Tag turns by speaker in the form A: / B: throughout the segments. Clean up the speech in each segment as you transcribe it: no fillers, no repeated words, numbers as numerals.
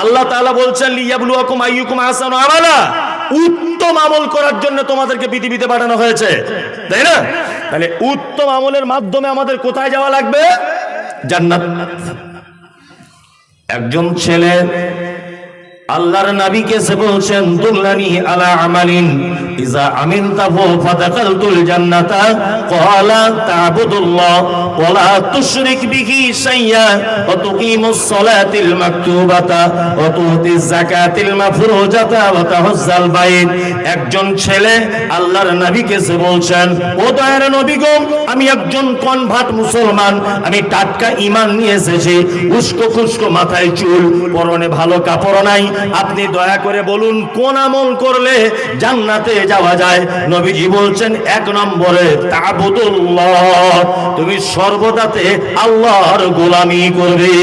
A: আল্লাহ তাআলা বলছেন লিয়াবলুয়াকুম আইয়ুকুম আহসানু আমালা, উত্তম আমল করার জন্য তোমাদেরকে পৃথিবীতে পাঠানো হয়েছে, তাই না? তাহলে উত্তম আমলের মাধ্যমে আমাদের কোথায় যাওয়া লাগবে? জান্নাত। একজন ছেলে আল্লাহর নবীকে সে বলছেন দুল্লানি আলা আমালিন ইজা আমিলতাহু ফাদাখালতুল জান্নাতা ক্বালা তা'বুদুল্লাহ ওয়া লা তুশরিক বিহি শাইয়্যা ওয়া তুকিমুস সালাতিল মাকতুবাতা ওয়া তুতিজ যাকাতিল মাফরুজাতা ওয়া তাহুজ্জাল বাইত। একজন ছেলে আল্লাহর নবীকে সে বলছেন, ও দয়ার নবী গো, আমি একজন কনভার্ট মুসলমান, আমি টাটকা ঈমান নিয়ে এসেছি, উস্কো খুস্কো মাথায় চুল, পরনে ভালো কাপড় নাই, আপনি দয়া করে বলুন কোন আমল করলে জান্নাতে যাওয়া যায়? নবীজি বলছেন, এক নম্বরে তা'বুদুল্লাহ, তুমি সর্বদাতে আল্লাহর গোলামি করবে।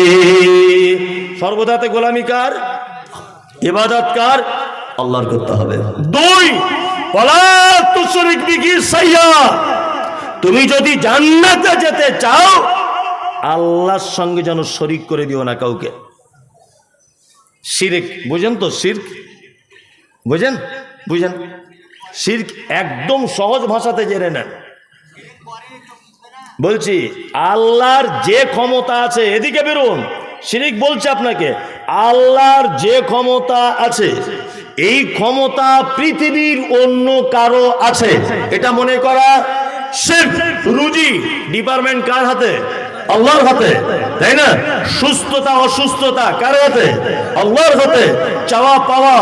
A: সর্বদাতে গোলামি কার? ইবাদত কার? আল্লাহর করতে হবে। দুই, ওয়ালা তুশরিক বিহি শাইয়্যা, তুমি যদি জান্নাতে যেতে চাও আল্লাহর সঙ্গে যেন শরীক করে দিও না কাউকে। শিরক বুঝেন তো? শিরক বুঝেন? বুঝেন? শিরক একদম সহজ ভাষাতে জেনে নেন। বলছি আল্লাহর যে ক্ষমতা আছে, এদিকে বেরোন, শিরক বলছে আপনাকে, আল্লাহর যে ক্ষমতা আছে এই ক্ষমতা পৃথিবীর অন্য কারো আছে, এটা মনে করা শিরক। রুজি ডিপার্টমেন্ট কার হাতে? আল্লাহর হাতে, তাই না? সুস্থতা অসুস্থতা কার হাতে? আল্লাহর হাতে। চাওয়া পাওয়া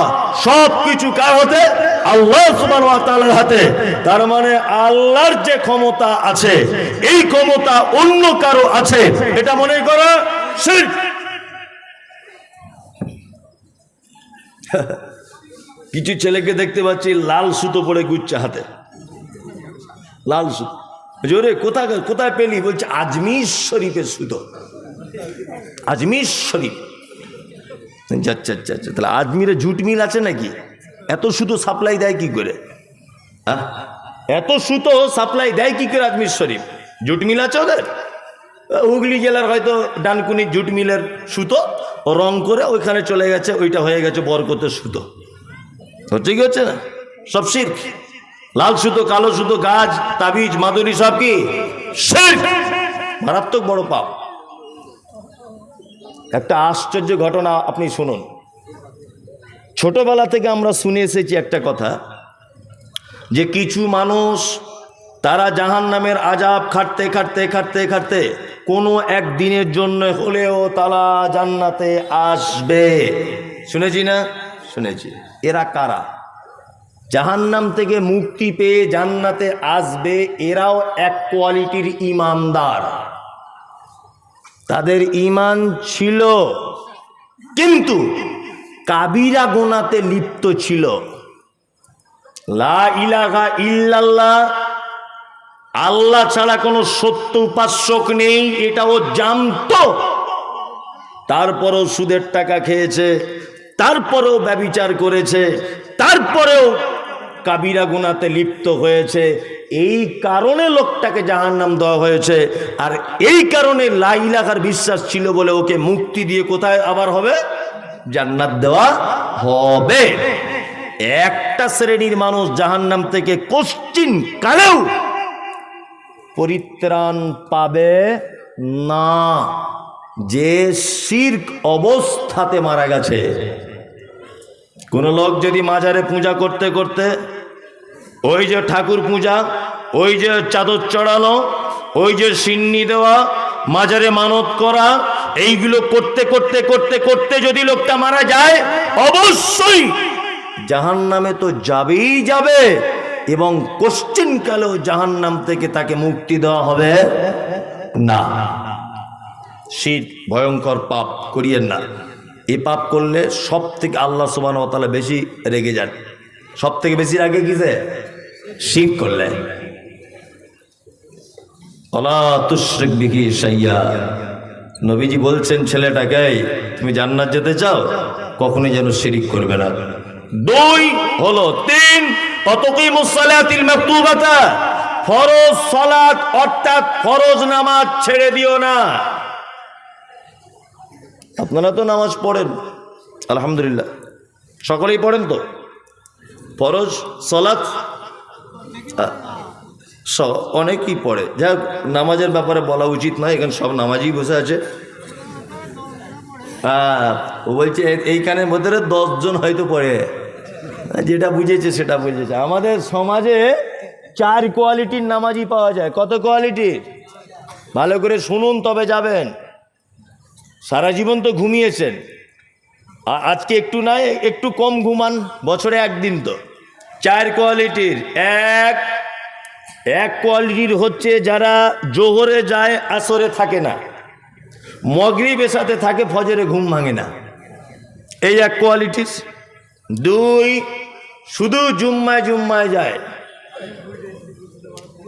A: সবকিছু কার হাতে? আল্লাহ সুবহানাহু ওয়া তাআলার হাতে। তার মানে আল্লাহর যে ক্ষমতা আছে এই ক্ষমতা অন্য কারো আছে, এটা মনে করা শিরক। কিছু ছেলেকে দেখতে পাচ্ছি লাল সুতো পরে ঘুরছে হাতে, লাল সুতো। জোরে কোথায় কোথায় পেলি? বলছে আজমির শরীফের সুতো। আজমির শরীফ, আচ্ছা আচ্ছা আচ্ছা। তাহলে আজমিরে জুট মিল আছে নাকি? এত সুতো সাপ্লাই দেয় কি করে? এত সুতো সাপ্লাই দেয় কি করে আজমির শরীফ? জুট মিল আছে ওদের? হুগলি জেলার হয়তো ডানকুনি জুট মিলের সুতো রং করে ওইখানে চলে গেছে, ওইটা হয়ে গেছে বরকতের সুতো। হচ্ছে কি হচ্ছে না? সব শিরক। লাল সুতো, কালো সুতো, গাছ, তাবিজ, মাদুরি সব কি শিরক। মারাত্মক বড় পাপ। একটা আশ্চর্য ঘটনা আপনি শুনুন। ছোটবেলা থেকে আমরা শুনে এসেছি একটা কথা, যে কিছু মানুষ তারা জাহান্নামের আযাব খাটতে খাটতে খাটতে খাটতে কোনো একদিনের জন্য হলেও তারা জান্নাতে আসবে। শুনেছি না? শুনেছি। এরা কারা? জাহান্নাম থেকে মুক্তি পেয়ে জান্নাতে আসবে, এরাও এক কোয়ালিটির ঈমানদার। তাদের ঈমান ছিল কিন্তু কাবিরা গুনাহতে লিপ্ত ছিল। লা ইলাহা ইল্লাল্লাহ, আল্লাহ ছাড়া কোনো সত্য উপাস্যক নেই, এটাও জানতো। তারপরেও সুদের টাকা খেয়েছে, তারপরেও ব্যভিচার করেছে, তারপরেও কাবিরা গুনাহতে লিপ্ত হয়েছে। এই কারণে লোকটাকে জাহান্নাম দেওয়া হয়েছে। আর এই কারণে লা ইলাহার বিশ্বাস ছিল বলে ওকে মুক্তি দিয়ে কোথায় আবার হবে? জান্নাত দেওয়া হবে। একটা শ্রেণীর মানুষ জাহান্নাম থেকে কোশ্চিন কালেও পরিত্রাণ পাবে না, যে শিরক অবস্থাতে মারা গেছে। কোন লোক যদি মাজারে পূজা করতে করতে, ওই যে ঠাকুর পূজা, ওই যে চাদর চড়ানো, ওই যে সিন্নি দেওয়া, মাজারে মানত করা, এইগুলো করতে করতে করতে করতে যদি লোকটা মারা যায়, অবশ্যই জাহান্নামে তো যাবেই যাবে, এবং কোশ্চিন কালেও জাহান্নাম থেকে তাকে মুক্তি দেওয়া হবে না। শিরক ভয়ঙ্কর পাপ, করিয়েন না। এই পাপ করলে সব থেকে আল্লাহ সুবহানাহু ওয়া তাআলা বেশি রেগে যান। সব থেকে বেশি রাগে কিসে? শিরক করলে। ওয়ালা তুশরিক বিহি শাইয়্যা। নবীজি বলছেন ছেলেটাকে, তুমি জান্নাত যেতে চাও, কখনোই যেন শিরক করবে না। দুই হলো, তিন, ওয়াতুকিমুস সালাতিল মাকতুবাতা, ফরজ সালাত অর্থাৎ ফরজ নামাজ ছেড়ে দিও না। আপনারা তো নামাজ পড়েন,
B: আলহামদুলিল্লাহ। সকলেই পড়েন তো ফরজ সালাত? অনেকেই পড়ে। যাক, নামাজের ব্যাপারে বলা উচিত নয়, এখানে সব নামাজই বসে আছে। ও বলছে এইখানের মধ্যে 10 জন হয়তো পড়ে। যেটা বুঝেছে সেটা বুঝেছে। আমাদের সমাজে 4 কোয়ালিটির নামাজই পাওয়া যায়। কত কোয়ালিটির? ভালো করে শুনুন তবে যাবেন। সারা জীবন তো ঘুমিয়েছেন, আজকে একটু নয় একটু কম ঘুমান, বছরে একদিন তো। 4 কোয়ালিটির। এক কোয়ালিটির হচ্ছে যারা জোহরে যায় আসরে থাকে না, মাগরিব এশাতে থাকে, ফজরে ঘুম ভাঙে না, এই এক কোয়ালিটির। 2, শুধু জুম্মায় যায়।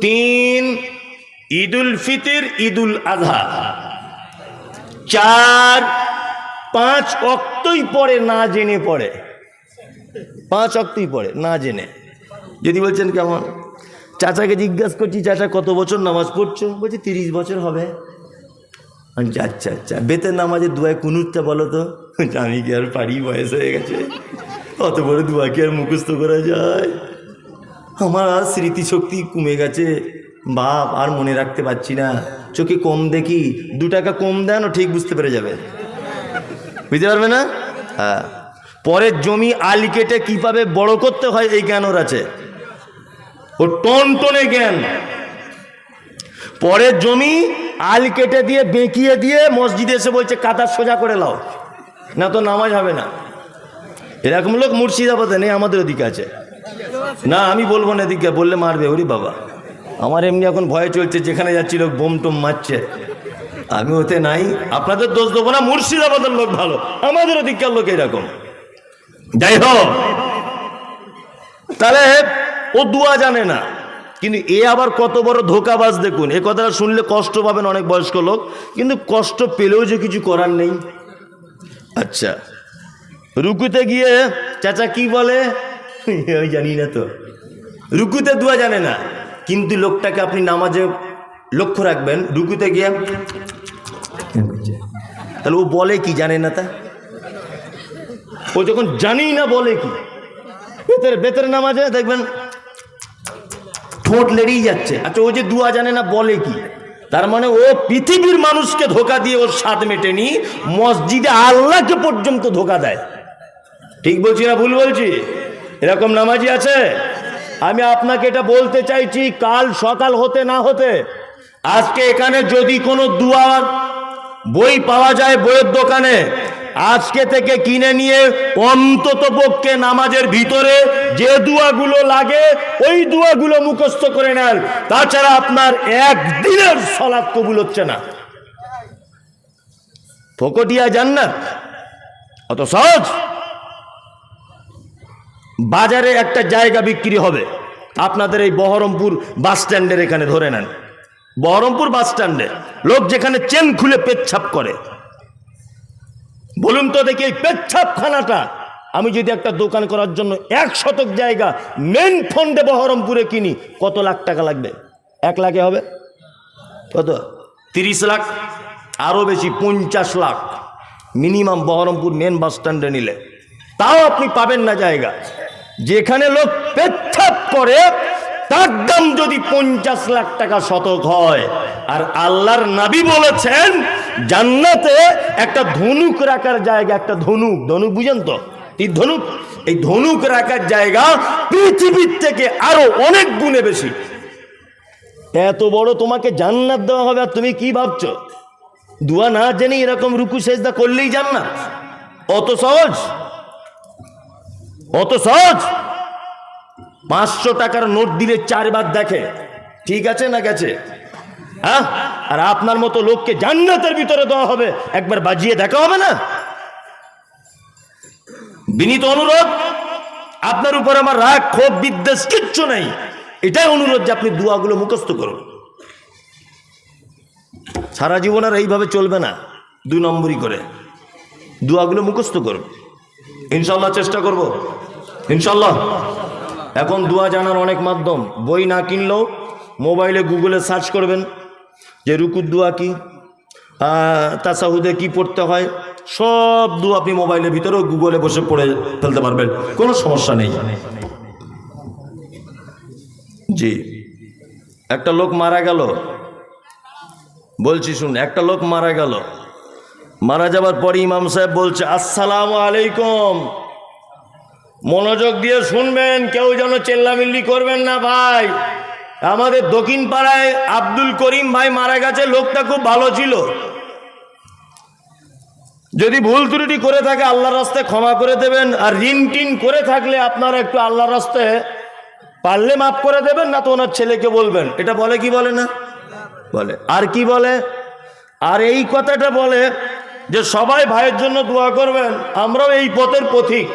B: 3, ঈদুল ফিতর, ঈদুল আজহা। 4, 5 ওয়াক্তই পড়ে না জেনে পড়ে। 5 ওয়াক্তই পড়ে না জেনে। যদি বলছেন কেমন, চাচাকে জিজ্ঞাসা করছি, চাচা কত বছর নামাজ পড়ছো? বলছি 30 বছর হবে। আচ্ছা আচ্ছা, বেতের নামাজের দুয়ায় কুনুতটা বলো তো। আমি কি আর পারি, বয়স হয়ে গেছে, অত বড় দুয়া কি আর মুখস্থ করা যায়? আমার আর স্মৃতিশক্তি কমে গেছে বাপ, আর মনে রাখতে পারছি না, চোখে কম দেখি, 2 টাকা কম দেন ও ঠিক বুঝতে পেরে যাবে, বুঝতে পারবে না? হ্যাঁ, পরের জমি আল কেটে কীভাবে বড় করতে হয় এই জ্ঞান ওর আছে, ও টনটনে জ্ঞান। পরের জমি আল কেটে দিয়ে বেঁকিয়ে দিয়ে মসজিদে এসে বলছে কাতার সোজা করে লাও, না তো নামাজ হবে না। এরকম লোক মুর্শিদাবাদে নেই, আমাদের ওদিকে আছে। না আমি বলবো না, এদিকে বললে মারবে। ওরে বাবা, আমার এমনি এখন ভয় চলছে, যেখানে যাচ্ছি লোক বোম টোম মারছে, আমি ওতে নাই। আপনাদের দোষ দেবো না, মুর্শিদাবাদের লোক ভালো, আমাদের ওদিককার লোক এরকম। যাই হোক, তাহলে ও দুয়া জানে না, কিন্তু এ আবার কত বড় ধোকাবাজ দেখুন। এ কথাটা শুনলে কষ্ট পাবেন অনেক বয়স্ক লোক, কিন্তু কষ্ট পেলেও যে কিছু করার নেই। আচ্ছা, রুকুতে গিয়ে চাচা কি বলে আমি জানি না তো, রুকুতে দুয়া জানে না, কিন্তু লোকটাকে আপনি নামাজে লক্ষ্য রাখবেন, রুকুতে গিয়ে তাহলে ও বলে কি জানে না, তা ও যখন জানি না বলে কি। বেতের নামাজে দেখবেন ঠোঁট লেড়েই যাচ্ছে। আচ্ছা, ও যে দুয়া জানে না বলে কি, তার মানে ও পৃথিবীর মানুষকে ধোকা দিয়ে ওর স্বাদ মেটেনি, মসজিদে আল্লাহকে পর্যন্ত ধোকা দেয়। ঠিক বলছি না ভুল বলছি? এরকম নামাজি আছে। আমি আপনাকে এটা বলতে চাইছি, কাল সকাল হতে না হতে আজকে এখানে যদি কোনো দুয়ার বই পাওয়া যায় বইয়ের দোকানে, আজকে থেকে কিনে নিয়ে অন্তত পক্ষে নামাজের ভিতরে যে দুয়াগুলো লাগে ওই দুয়াগুলো মুখস্থ করে নেন, তাছাড়া আপনার একদিনের সালাত কবুল হচ্ছে না। ফকটিয়া জান্নাত অত সহজ? বাজারে একটা জায়গা বিক্রি হবে, আপনাদের এই বহরমপুর বাস স্ট্যান্ডের এখানে ধরে নেন, বহরমপুর বাস স্ট্যান্ডে লোক যেখানে চেন খুলে পেচ্ছাপ করে, বলুন তো দেখি এই পেচ্ছাপখানাটা আমি যদি একটা দোকান করার জন্য 1 শতক জায়গা মেন ফন্ডে বহরমপুরে কিনি, কত লাখ টাকা লাগবে? 1 লাখে হবে? কত? 30 লাখ, আরো বেশি, 50 lakh minimum Baharampur main bus স্ট্যান্ডে নিলে। তাও আপনি পাবেন না জায়গা। যেখানে লোক পেচ্ছাপ করে তার দাম যদি 50 লাখ টাকা শতক হয়, আর আল্লাহর নবী বলেছেন জান্নাতে একটা ধনুক রাখার জায়গা, একটা ধনুক, ধনুক বুঝেন তো, এই ধনুক, এই ধনুক রাখার জায়গা পৃথিবীর থেকে আরো অনেক গুণে বেশি। এত বড় তোমাকে জান্নাত দেওয়া হবে, আর তুমি কি ভাবছো দুয়া না জেনে এরকম রুকু সেজদা করলেই জান্নাত? অত সহজ? অত সহজ? 500 টাকার নোট দিলে 4 বার দেখে ঠিক আছে না গেছে, হ্যাঁ? আর আপনার মতো লোককে জান্নাতের ভিতরে দেওয়া হবে, একবার বাজিয়ে দেখা হবে না? বিনীত অনুরোধ, আপনার উপর আমার রাগ ক্ষোভ বিদ্বেষ কিচ্ছু নেই, এটাই অনুরোধ যে আপনি দুয়াগুলো মুখস্থ করুন। সারা জীবন আর এইভাবে চলবে না, 2 নম্বরই করে দুয়াগুলো মুখস্থ করুন। ইনশাল্লাহ চেষ্টা করব, ইনশাল্লাহ। এখন দুয়া জানার অনেক মাধ্যম, বই না কিনলেও মোবাইলে গুগলে সার্চ করবেন যে রুকুর দুয়া কি, তাসাহুদে কি পড়তে হয়, সব দোয়া আপনি মোবাইলের ভিতরেও গুগলে বসে পড়ে ফেলতে পারবেন, কোনো সমস্যা নেই। জি, একটা লোক মারা গেল, বলছি শুন, একটা লোক মারা গেল, মারা যাবার পরে ইমাম সাহেব বলছে আসসালামু আলাইকুম। মনোযোগ দিয়ে শুনবেন, কেউ যেন চেল্লামিল্লি করবেন না ভাই। আমাদের দক্ষিণ পাড়ায় আব্দুল করিম ভাই মারা গেছে, লোকটা খুব ভালো ছিল। যদি ভুল ত্রুটি করে থাকে আল্লাহর রাস্তায় ক্ষমা করে দেবেন, আর ঋণ টিন করে থাকলে আপনারা একটু আল্লাহর রাস্তায় পারলে মাফ করে দেবেন, না তো ওনার ছেলেকে বলবেন। এটা বলে কি বলে না? বলে। আর কি বলে? আর এই কথাটা বলে যে সবাই ভাইয়ের জন্য দোয়া করবেন। আমরাও এই পথের পথিক,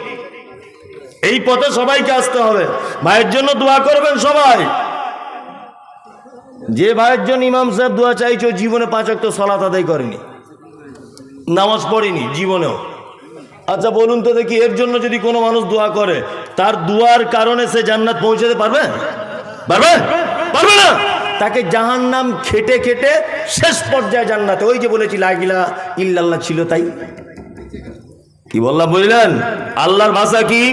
B: এই পথে সবাইকে আসতে হবে, ভাইয়ের জন্য দোয়া করবেন সবাই। যে ভাইয়ের জন্য ইমাম সাহেব দোয়া চাইছে জীবনে 5 ওয়াক্ত সালাত আদায় করেনি, নামাজ পড়েনি জীবনেও। আচ্ছা বলুন তো দেখি, এর জন্য যদি কোনো মানুষ দোয়া করে, তার দোয়ার কারণে সে জান্নাত পৌঁছাতে পারবে? পারবে? পারবে না। তাকে জাহান্নাম খেটে খেটে শেষ পর্যায়ে জান্নাতে। ওই যে বলেছি লা ইলাহা ইল্লাল্লাহ ছিল, তাই কি বললাম বুঝলেন? আল্লাহর ভাষা কি?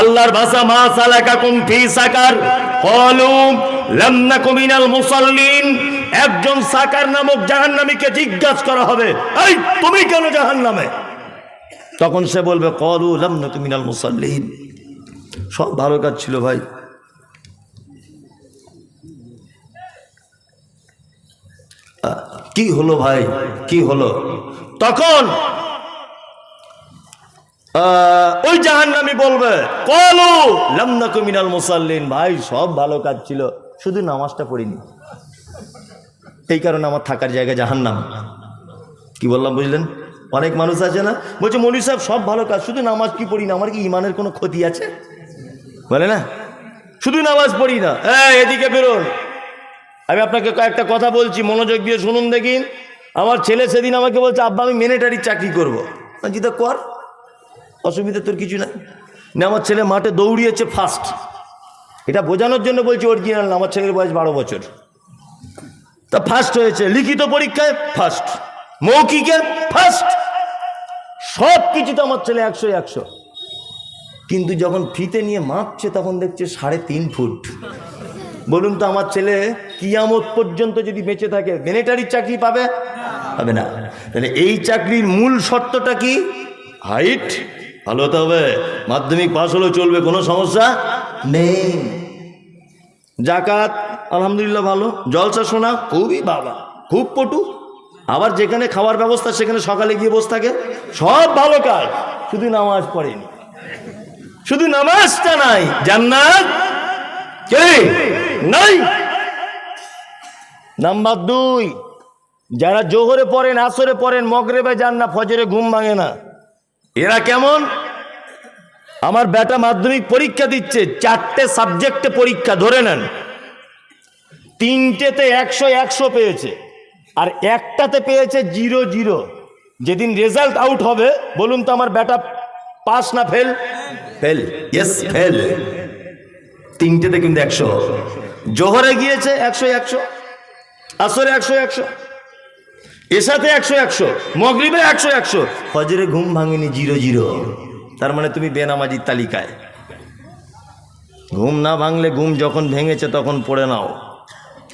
B: আল্লাহর ভাষা মা সালাকাকুম ফি সাকার ক্বালু লাম নাকু মিনাল মুসাল্লিন। একজন সাকার নামক জাহান্নামীকে জিজ্ঞাসা করা হবে, এই তুমি কেন জাহান্নামে? তখন সে বলবে ক্বালু লাম নাকু মিনাল মুসাল্লিন। সব ভালো কাজ ছিল ভাই। কি হলো ভাই, কি হলো? তখন ওই জাহান্নামী বলবে ক্বালু লাম নাকু মিনাল মুসাল্লিন। ভাই সব ভালো কাজ ছিল, শুধু নামাজটা পড়িনি, এই কারণে আমার থাকার জায়গা জাহান্নাম। কি বললাম বুঝলেন? অনেক মানুষ আছে না, বলছে মৌলভী সাহেব সব ভালো কাজ, শুধু নামাজ কি পড়ি না, আমার কি ইমানের কোনো ক্ষতি আছে? বলে না, শুধু নামাজ পড়ি না। এদিকে বেরোন, আমি আপনাকে কয়েকটা কথা বলছি, মনোযোগ দিয়ে শুনুন দেখি। আমার ছেলে সেদিন আমাকে বলছে আব্বা আমি মিলিটারির চাকরি করবো। জিদা কর, অসুবিধা তোর কিছু নাই। না আমার ছেলে মাঠে দৌড়িয়েছে ফার্স্ট, এটা বোঝানোর জন্য বলছি অরিজিনাল না, আমার ছেলের বয়স 12 বছর, তা ফার্স্ট হয়েছে। লিখিত পরীক্ষায় ফার্স্ট, মৌখিকে ফার্স্ট, সব কিছুতে আমার ছেলে 100-100। কিন্তু যখন ফিতে নিয়ে মাপছে তখন দেখছে 3.5 ফুট। বলুন তো আমার ছেলে কিয়ামত পর্যন্ত যদি বেঁচে থাকে মিলিটারির চাকরি পাবে? পাবে না। তাহলে এই চাকরির মূল শর্তটা কি? হাইট ভালো হতে হবে, মাধ্যমিক পাস হলেও চলবে, কোনো সমস্যা নেই। জাকাত আলহামদুলিল্লাহ ভালো, জলসা শোনা খুবই বাবা, খুব পটু, আবার যেখানে খাওয়ার ব্যবস্থা সেখানে সকালে গিয়ে বসে থাকে, সব ভালো কাজ, শুধু নামাজ পড়েনি। শুধু নামাজটা নাই, জান্নাত কে নাই। নাম্বার 2, যারা জোহরে পড়েন, আসরে পড়েন, মগরিবে যান না, ফজরে ঘুম ভাঙে না, এরা কেমন? আমার বেটা মাধ্যমিক পরীক্ষা দিচ্ছে, 4টে সাবজেক্টে পরীক্ষা, ধরে নেন 3টেতে 100-100 পেয়েছে, আর একটাতে পেয়েছে 0-0। যেদিন রেজাল্ট আউট হবে বলুন তো আমার বেটা পাস না ফেল? Fail, yes fail. 3টেতে কিন্তু 100। জোহরে গিয়েছে 100-100, আসরে 100-100, এসাতে 100-100, মগরিবে 100-100, ফজরে ঘুম ভাঙেনি 0-0। তার মানে তুমি বেনামাজির তালিকায়। ঘুম না ভাঙলে, ঘুম যখন ভেঙেছে তখন পড়ে নাও।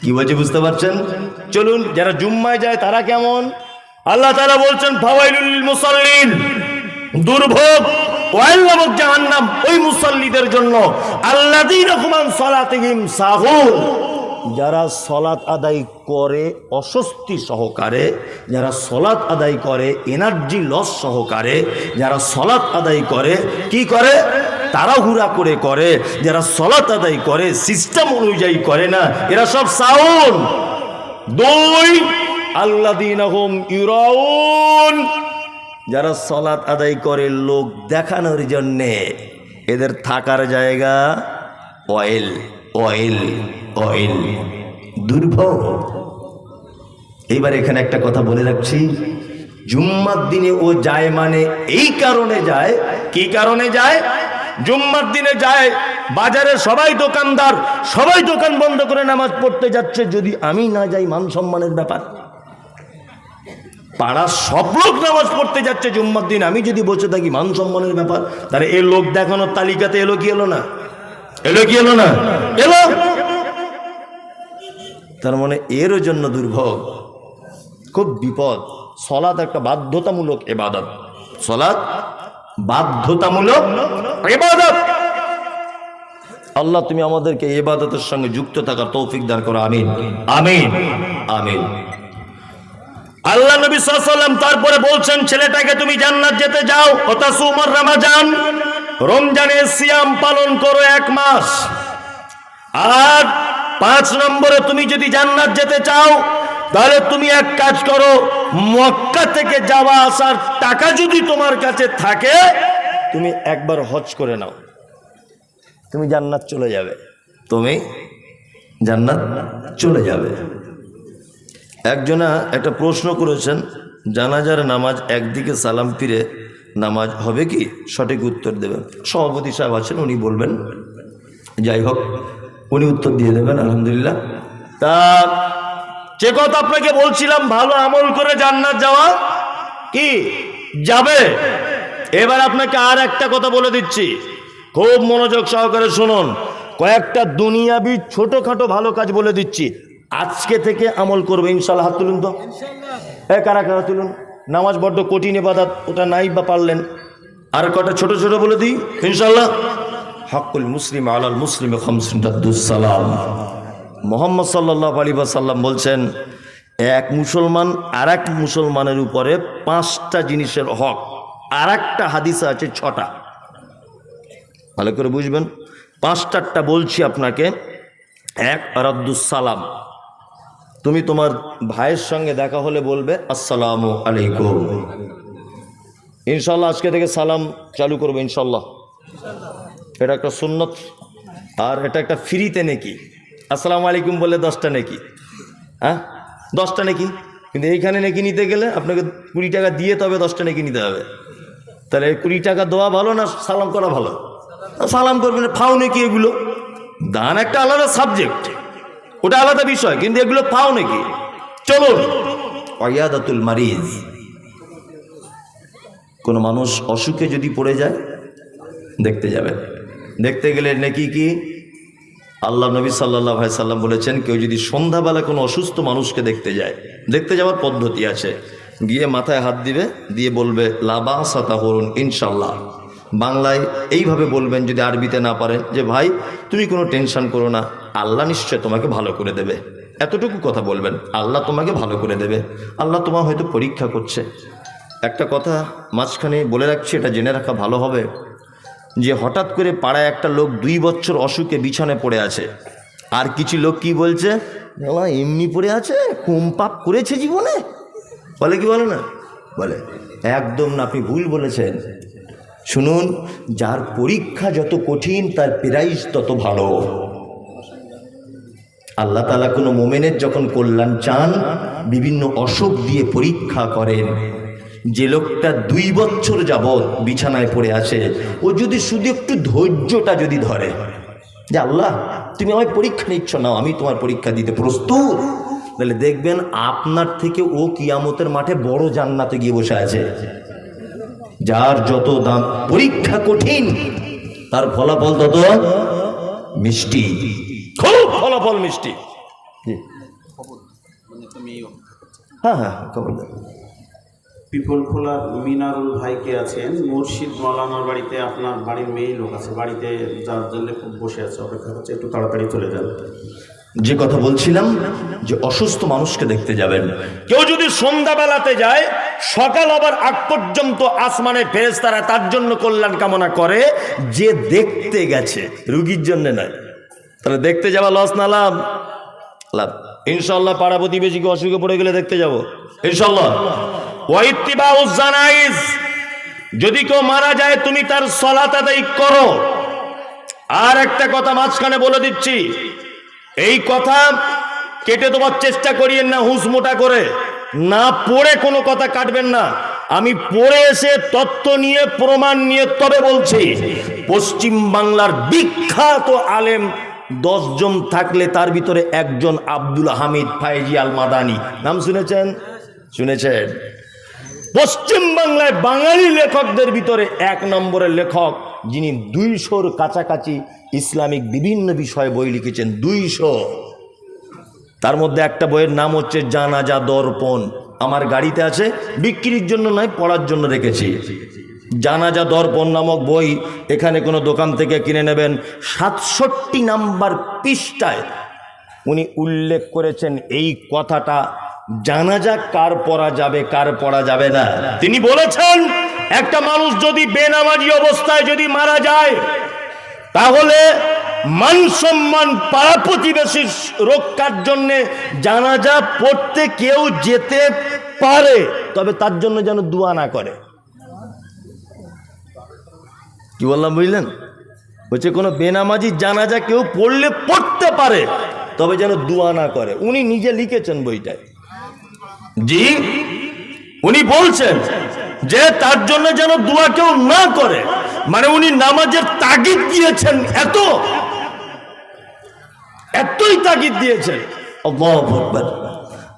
B: কি বলছে বুঝতে পারছেন? চলুন, যারা জুম্মায় যায় তারা কেমন? আল্লাহ তাআলা বলছেন ফাওয়াইলুল লিল মুসাল্লিন, দুর্ভোগ ওয়াইল নামক জাহান্নাম ওই মুসাল্লিদের জন্য, আল্লাযীনা হুম আন সালাতিহিম সাহুন, যারা সলাত আদায় করে অস্বস্তি সহকারে, যারা সলাত আদায় করে এনার্জি লস সহকারে, যারা সলাত আদায় করে কি করে? তাড়াহুড়া করে, যারা সলাত আদায় করে সিস্টেম অনুযায়ী করে না, এরা সব সাহুন। 2, আল্লাযীনা হুম ইউরাউন, যারা সলাত আদায় করে লোক দেখানোর জন্যে, এদের থাকার জায়গা অয়েল অয়েল অয়েল, দুর্ভোগ। এইবার এখানে একটা কথা বলে রাখছি, জুম্মার দিনে ও যায় মানে এই কারণে যায়। কি কারণে যায়? জুম্মার দিনে যায় বাজারে সবাই দোকানদার, সবাই দোকান বন্ধ করে নামাজ পড়তে যাচ্ছে, যদি আমি না যাই মান সম্মানের ব্যাপার। পাড়ার সব লোক নামাজ পড়তে যাচ্ছে জুম্মার দিন, আমি যদি বসে থাকি, মান সম্মানের ব্যাপার। তাহলে এই লোক দেখানোর তালিকাতে এলো কি এলো না? এলো কি এলো না? এলো। তার মানে এর জন্য দুর্ভোগ, খুব বিপদ। সলাত একটা বাধ্যতামূলক ইবাদত, সলাত বাধ্যতামূলক ইবাদত। আল্লাহ তুমি আমাদেরকে ইবাদতের সঙ্গে যুক্ত থাকার তৌফিক দান করো, আমিন আমিন আমিন। আল্লাহ নবী সাল্লাল্লাহু আলাইহি ওয়াসাল্লাম তারপরে বলছেন, ছেলেটাকে তুমি জান্নাত যেতে যাও, ওতাসুমার রমাজান, রমজানের সিয়াম পালন করো 1 মাস। আর 5 নম্বরে তুমি যদি জান্নাত যেতে চাও তাহলে তুমি এক কাজ করো, মক্কা থেকে যাওয়া আসার টাকা যদি তোমার কাছে থাকে তুমি একবার হজ করে নাও, তুমি জান্নাত চলে যাবে, তুমি জান্নাত চলে যাবে। একজনা একটা প্রশ্ন করেছেন, জানাজার নামাজ একদিকে সালাম ফিরে নামাজ হবে কি? সঠিক উত্তর দেবেন সভাপতি সাহেব আছেন, উনি বলবেন। যাই হোক, উনি উত্তর দিয়ে দেবেন আলহামদুলিল্লাহ। তা যে কথা আপনাকে বলছিলাম, ভালো আমল করে জান্নাত যাওয়া কি যাবে। এবার আপনাকে আর একটা কথা বলে দিচ্ছি, খুব মনোযোগ সহকারে শুনুন। কয়েকটা দুনিয়াবি ছোটখাটো ভালো কাজ বলে দিচ্ছি, আজকে থেকে আমল করবে ইনশাল্লাহ। হাত তুলুন তো, কারা কারা তুলুন। নামাজ বড্ড কঠিন ইবাদত, ওটা নাই বা পারলেন। আর কটা ছোট ছোট বলে দিই ইনশাল্লাহ। হাক্কুল মুসলিম আলাল মুসলিম খামসুন রাদ্দুস সালাম। মুহাম্মদ সাল্লাল্লাহু আলাইহি ওয়াসাল্লাম বলছেন, এক মুসলমান আর এক মুসলমানের উপরে 5টা জিনিসের হক। আর একটা হাদিসে আছে 6টা, ভালো করে বুঝবেন। 5টারটা বলছি আপনাকে। 1, রাদ্দুস সালাম, তুমি তোমার ভাইয়ের সঙ্গে দেখা হলে বলবে আসসালামু আলাইকুম। ইনশাল্লাহ আজকে থেকে সালাম চালু করবো ইনশাল্লাহ, এটা একটা সুন্নত। আর এটা একটা ফ্রিতে নেকি, আসসালামু আলাইকুম বলে 10টা নেকি, হ্যাঁ 10টা নেকি। কিন্তু এইখানে নেকি নিতে গেলে আপনাকে 20 টাকা দিয়ে তবে 10টা নেকি নিতে হবে। তাহলে 20 টাকা দেওয়া ভালো না সালাম করা ভালো? সালাম করবেন, ফাও নেকি এগুলো। দান একটা আলাদা সাবজেক্ট, ওটা আলাদা বিষয়, কিন্তু এগুলো ফাও নাকি। চলুন, ওয়াইয়াদাতুল মারিজ, কোনো মানুষ অসুখে যদি পড়ে যায় দেখতে যাবেন। দেখতে গেলে নাকি কি আল্লাহ নবী সাল্লাল্লাহু আলাইহি সাল্লাম বলেছেন, কেউ যদি সন্ধ্যাবেলা কোনো অসুস্থ মানুষকে দেখতে যায়, দেখতে যাওয়ার পদ্ধতি আছে। গিয়ে মাথায় হাত দিবে, দিয়ে বলবে লা বাসা তাহুরুন ইনশাল্লাহ। বাংলায় এইভাবে বলবেন, যদি আরবিতে না পারেন, যে ভাই তুমি কোনো টেনশন করো না, আল্লাহ নিশ্চয় তোমাকে ভালো করে দেবে। এতটুকু কথা বলবেন, আল্লাহ তোমাকে ভালো করে দেবে, আল্লাহ তোমার হয়তো পরীক্ষা করছে। একটা কথা মাঝখানে বলে রাখছি, এটা জেনে রাখা ভালো হবে, যে হঠাৎ করে পাড়ায় একটা লোক 2 বছর অসুখে বিছানায় পড়ে আছে, আর কিছু লোক কি বলছে, এমনি পড়ে আছে, কম পাপ করেছে জীবনে, বলে কি বলে না? বলে একদম না, আপনি ভুল বলেছেন। শুনুন, যার পরীক্ষা যত কঠিন তার প্রাইজ তত ভালো। আল্লাহ তাআলা কোনো মোমেনের যখন কল্যাণ চান, বিভিন্ন অসুখ দিয়ে পরীক্ষা করেন। যে লোকটা 2 বছর যাবৎ বিছানায় পড়ে আছে, ও যদি শুধু একটু ধৈর্যটা যদি ধরে, যে আল্লাহ তুমি আমায় পরীক্ষা নিচ্ছ না, আমি তোমার পরীক্ষা দিতে প্রস্তুত, তাহলে দেখবেন আপনার থেকে ও কিয়ামতের মাঠে বড় জান্নাতে গিয়ে বসে আছে। যার যত দাম পরীক্ষা কঠিন, তার ফলাফল তত মিষ্টি, খুব ফলাফল মিষ্টি। হ্যাঁ হ্যাঁ, খবর দেন।
C: পিপলখোলার মিনারুল ভাইকে আছেন, মুর্শিদ মৌলানার বাড়িতে আপনার বাড়ির মেয়ে লোক আছে, বাড়িতে যার জন্য খুব বসে আছে, অপেক্ষা করছে, একটু তাড়াতাড়ি চলে যান।
B: যে কথা বলছিলাম, যে অসুস্থ মানুষকে দেখতে যাবেন, কেউ যদি সন্ধ্যাবেলাতে যায়, সকাল আবার আগ পর্যন্ত আসমানে ফেরেশতারা তার জন্য কল্যাণ কামনা করে, যে দেখতে গেছে, রুগীর জন্য নয়। তাহলে দেখতে যাওয়া লস না লাভ? লাভ ইনশাল্লাহ। পাড়া প্রতিবেশীকে অসুখে পড়ে গেলে দেখতে যাব ইনশাল্লাহ। ওয়াইত্তিবাউজ জানাইজ, যদি কেউ মারা যায় তুমি তার সালাত আদায় করো। আর একটা কথা মাঝখানে বলে দিচ্ছি, এই কথা কেটে দেওয়ার চেষ্টা করিয়েন না হুঁশ মোটা করে, না পড়ে কোনো কথা কাটবেন না। আমি পড়ে এসে তত্ত্ব নিয়ে প্রমাণ নিয়ে তবে বলছি। পশ্চিম বাংলার বিখ্যাত আলেম 10 জন থাকলে তার ভিতরে একজন আব্দুল হামিদ ফায়েজি আল মাদানী, নাম শুনেছেন? শুনেছেন? পশ্চিম বাংলায় বাঙালি লেখকদের ভিতরে 1 নম্বরের লেখক, যিনি 200-র কাছাকাছি ইসলামিক বিভিন্ন বিষয়ে বই লিখেছেন, 200। তার মধ্যে একটা বইয়ের নাম হচ্ছে জানাজা দর্পণ। আমার গাড়িতে আছে, বিক্রির জন্য নয়, পড়ার জন্য রেখেছি। জানাজা দর্পণ নামক বই এখানে কোনো দোকান থেকে কিনে নেবেন। 67 নাম্বার পৃষ্ঠায় উনি উল্লেখ করেছেন এই কথাটা, জানাজা কার পড়া যাবে কার পড়া যাবে না। তিনি বলেছেন একটা মানুষ যদি বেনামাজি অবস্থায় যদি মারা যায়, তাহলে মান সম্মান পাড়া প্রতিবেশীর রক্ষার জন্য জানাজা পড়তে কেউ যেতে পারে, তবে তার জন্য যেন দোয়া না করে। কি বললাম বুঝলেন? বলছে কোনো বেনামাজি জানাজা কেউ পড়লে পড়তে পারে, তবে যেন দোয়া না করে। উনি নিজে লিখেছেন বইটায়। জি, উনি বলছেন যে তার জন্য যেন দোয়া কেউ না করে, মানে উনি নামাজের তাগিদ দিয়েছেন, এতই তাগিদ দিয়েছেন। আল্লাহু আকবার।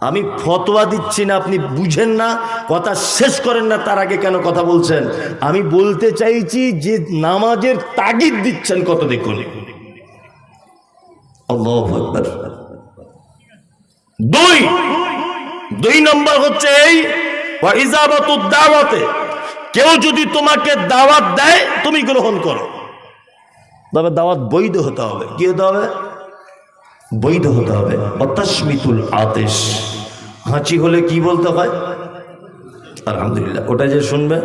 B: আমি ফতোয়া দিচ্ছি না, আপনি বুঝেন না, কথা শেষ করেন না, তার আগে কেন কথা বলছেন? আমি বলতে চাইছি যে নামাজের তাগিদ দিচ্ছেন কত দেখুন। আল্লাহু আকবার। দুই নম্বর হচ্ছে এই ওয়া ইজাবাতুদ দাওয়াতে, কেউ যদি তোমাকে দাওয়াত দেয় তুমি গ্রহণ করো, তবে দাওয়াত বৈধ হতে হবে। কি হতে হবে? বৈধ হতে হবে। অতাশমিতুল আতিশ, হাঁচি হলে কি বলতে হয়? আলহামদুলিল্লাহ। ওটা যে শুনবে,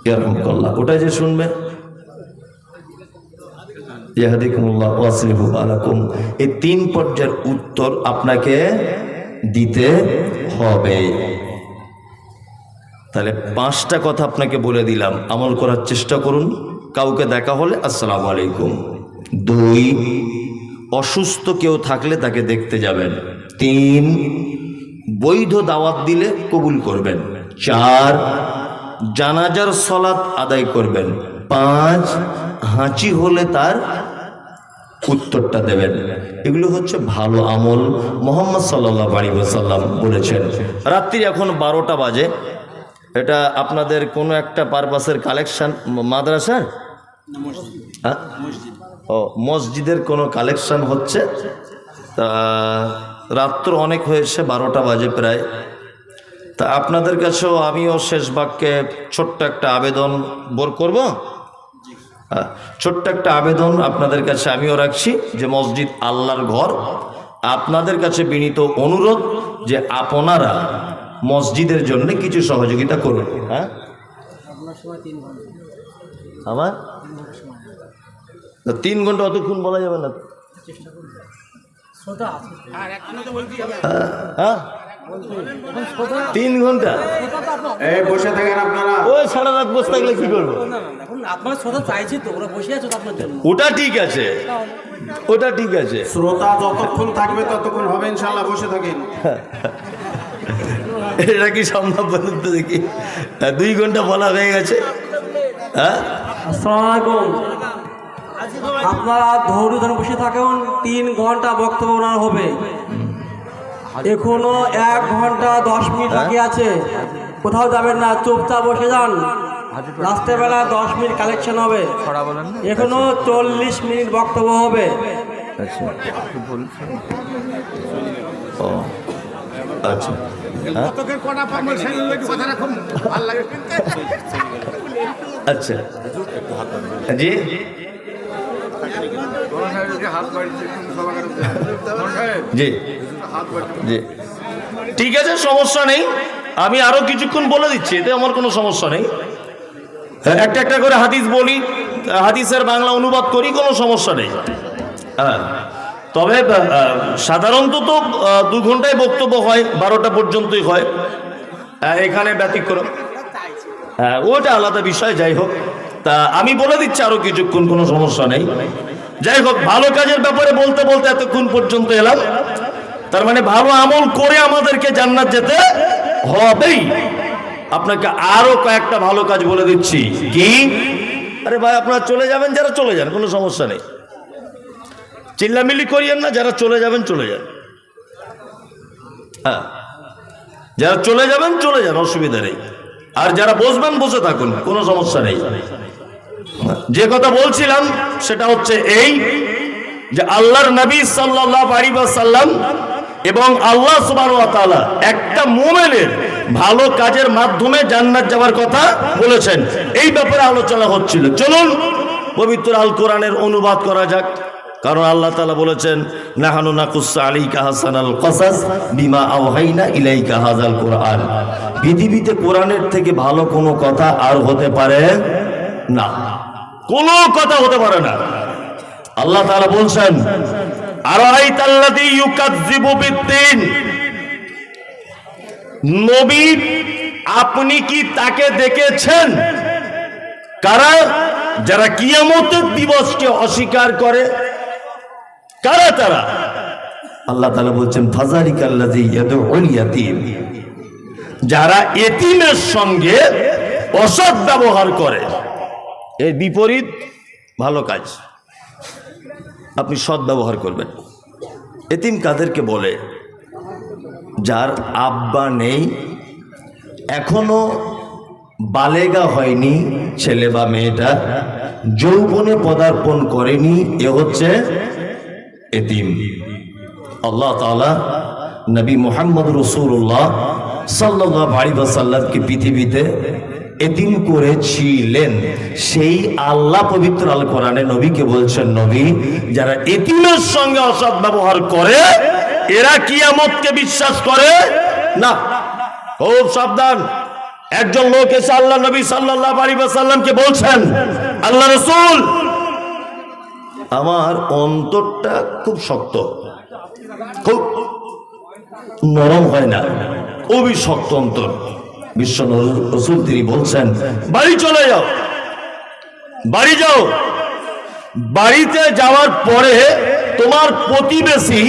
B: ইয়ারহামুকাল্লাহ, ওটা যে শুনবে, ইয়াহদিকুমুল্লাহ ওয়া আসলিহু বালাকুম, এই 3 পর্যায়ের উত্তর আপনাকে দিতে হবে। তাহলে 5টা কথা আপনাকে বলে দিলাম, আমল করার চেষ্টা করুন। কাউকে দেখা হলে আসসালামু আলাইকুম। 2, অসুস্থ কেউ থাকলে তাকে দেখতে যাবেন। 3, বৈধ দাওয়াত দিলে কবুল করবেন। 4, জানাজার সালাত আদায় করবেন। 5, হাঁচি হলে তার উত্তরটা দেবেন। এগুলো হচ্ছে ভালো আমল, মুহাম্মদ সাল্লাল্লাহু আলাইহি ওয়াসাল্লাম বলেছেন। রাত্রি এখন 12টা বাজে। এটা আপনাদের কোনো একটা পারপাসের কালেকশন, মাদ্রাসার মসজিদের কোনো কালেকশন হচ্ছে। তা রাত্র অনেক হয়েছে, 12টা বাজে প্রায়। তা আপনাদের কাছেও আমিও শেষ বাক্যে ছোট্ট একটা আবেদন করব। ছোট্ট একটা আবেদন আপনাদের কাছে আমিও রাখছি যে মসজিদ আল্লাহর ঘর। আপনাদের কাছে বিনীত অনুরোধ যে আপনারা মসজিদের জন্য কিছু সহযোগিতা করুন। হ্যাঁ, আমার 3 ঘন্টা অতক্ষণ বলা যাবে না। হ্যাঁ, 3 ঘন্টা
C: বসে থাকেন আপনারা।
B: ওই সারা রাত বসে থাকলে কি করবো? ওটা ঠিক আছে, ওটা ঠিক আছে।
C: শ্রোতা যতক্ষণ থাকবে ততক্ষণ হবে ইনশাআল্লাহ, বসে থাকেন।
B: এটা কি সম্ভব বলুন তো দেখি? 2 ঘন্টা বলা হয়ে গেছে। হ্যাঁ,
D: আপনারা ধৈর্য ধরে বসে থাকুন। 3 ঘন্টা বক্তব্য ওনার হবে, এখনো 1 ঘন্টা 10 মিনিট বাকি আছে। কোথাও যাবেন না, চুপচাপ বসে যান। রাত্রেবেলা 10 মিনিট কালেকশন হবে, এখনো 40 মিনিট বক্তব্য হবে।
B: আচ্ছা, আচ্ছা জি, জি জি, ঠিক আছে, সমস্যা নেই। আমি আরো কিছুক্ষণ বলে দিচ্ছি, এতে আমার কোনো সমস্যা নেই। একটা একটা করে হাদিস বলি, হাদিসের বাংলা অনুবাদ করি, কোনো সমস্যা নেই। হ্যাঁ, তবে সাধারণত তো 2 ঘন্টায় বক্তব্য হয়, 12টা পর্যন্তই হয়। এখানে ব্যতিক্রম, হ্যাঁ ওটা আলাদা বিষয়। যাই হোক, তা আমি বলে দিচ্ছি আরো কিছুক্ষণ, কোনো সমস্যা নেই। যাই হোক, ভালো কাজের ব্যাপারে বলতে বলতে এতক্ষণ পর্যন্ত এলাম। তার মানে ভালো আমল করে আমাদেরকে জান্নাত যেতে হবেই। আপনাকে আরো কয়েকটা ভালো কাজ বলে দিচ্ছি। কি? আরে ভাই, আপনারা চলে যাবেন, যারা চলে যান, কোনো সমস্যা নেই। চিল্লামিল্লি করিয়েন না, যারা চলে যাবেন চলে যান। হ্যাঁ, যারা চলে যাবেন চলে যান, অসুবিধা নেই। আর যারা বসবেন বসে থাকুন, কোনো সমস্যা নেই। যে কথা বলছিলাম সেটা হচ্ছে এই যে আল্লাহর নবী সাল্লাল্লাহু আলাইহি ওয়াসাল্লাম এবং আল্লাহ সুবহানাহু ওয়া তাআলা একটা মুমিনের ভালো কাজের মাধ্যমে জান্নাত যাওয়ার কথা বলেছেন। এই ব্যাপারে আলোচনা হচ্ছিল। চলুন পবিত্র আল কোরআনের অনুবাদ করা যাক। কারণ আল্লাহ তাআলা বলেছেন, নাহানু নাকুসসু আলাইকা হাসানাল কসাস বিমা আওহাইনা ইলাইকা হাযাল কোরআন। পৃথিবীতে কোরআনের থেকে ভালো কোনো কথা আর হতে পারে না, কোনো কথা হতে পারে না। আল্লাহ তাআলা বলছেন, আরাইতাল্লাযী ইউকাযযিবু বিদ্দীন, নবী আপনি কি তাকে দেখেছেন কারা যারা কিয়ামতের দিবসকে অস্বীকার করে? কারা তারা? আল্লাহ তাআলা বলছেন, ফাযালিকাল্লাযী ইয়াদউল ইয়াতীম, যারা এতিমের সঙ্গে অসৎ ব্যবহার করে। এর বিপরীত ভালো কাজ, আপনি সৎ ব্যবহার করবেন। এতিম কাদেরকে বলে? যার আব্বা নেই, এখনো বালেগা হয়নি ছেলে বা মেয়েটা, যৌবনে পদার্পণ করেনি, এ হচ্ছে এতিম। আল্লাহ তাআলা নবী মুহাম্মদ রাসূলুল্লাহ সাল্লাল্লাহু আলাইহি ওয়াসাল্লামকে পৃথিবীতে এতিম করেছিলেন। সেই আল্লাহ পবিত্র আল কোরআনে নবীকে বলছেন, নবী যারা এতিমের সঙ্গে অসৎ ব্যবহার করে এরা কিয়ামতকে বিশ্বাস করে না। খুব সাবধান। একজন লোক এসে আল্লাহ নবী সাল্লাল্লাহু আলাইহি ওয়াসাল্লামকে বলছেন, আল্লাহ রাসূল আমার অন্তরটা খুব শক্ত, খুব নরম হয় না, খুবই শক্ত অন্তর। বিশ্ব রাসূল তিনি বলছেন, বাড়ি চলে যাও, বাড়ি যাও। বাড়িতে যাওয়ার পরে তোমার প্রতিবেশী